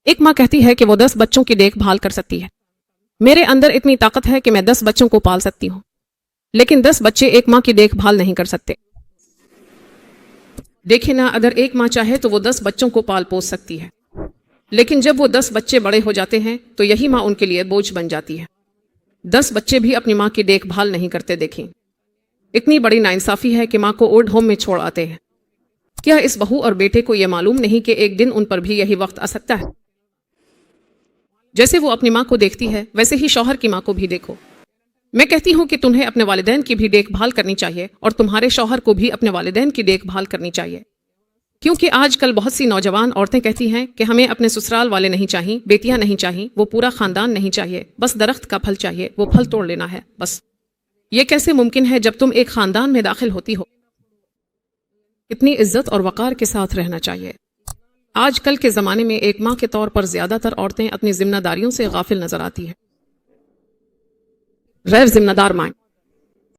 ایک ماں کہتی ہے کہ وہ 10 بچوں کی دیکھ بھال کر سکتی ہے۔ میرے اندر اتنی طاقت ہے کہ میں 10 بچوں کو پال سکتی ہوں، لیکن 10 بچے ایک ماں کی دیکھ بھال نہیں کر سکتے۔ دیکھیں نا، اگر ایک ماں چاہے تو وہ 10 بچوں کو پال پوس سکتی ہے، لیکن جب وہ 10 بچے بڑے ہو جاتے ہیں تو یہی ماں ان کے لیے بوجھ بن جاتی ہے۔ 10 بچے بھی اپنی ماں کی دیکھ بھال نہیں کرتے۔ دیکھیں، اتنی بڑی ناانصافی ہے کہ ماں کو اولڈ ہوم میں چھوڑ آتے ہیں۔ کیا اس بہو اور بیٹے کو یہ معلوم نہیں کہ ایک دن ان پر بھی یہی وقت آ سکتا ہے؟ جیسے وہ اپنی ماں کو دیکھتی ہے ویسے ہی شوہر کی ماں کو بھی دیکھو۔ میں کہتی ہوں کہ تمہیں اپنے والدین کی بھی دیکھ بھال کرنی چاہیے اور تمہارے شوہر کو بھی اپنے والدین کی دیکھ بھال کرنی چاہیے، کیونکہ آج کل بہت سی نوجوان عورتیں کہتی ہیں کہ ہمیں اپنے سسرال والے نہیں چاہیے، بیٹیاں نہیں چاہیے، وہ پورا خاندان نہیں چاہیے، بس درخت کا پھل چاہیے، وہ پھل توڑ لینا ہے بس۔ یہ کیسے ممکن ہے جب تم ایک خاندان میں داخل ہوتی ہو؟ اتنی عزت اور وقار کے ساتھ رہنا چاہیے۔ آج کل کے زمانے میں ایک ماں کے طور پر زیادہ تر عورتیں اپنی ذمہ داریوں سے غافل نظر آتی ہیں۔ غیر ذمہ دار مائیں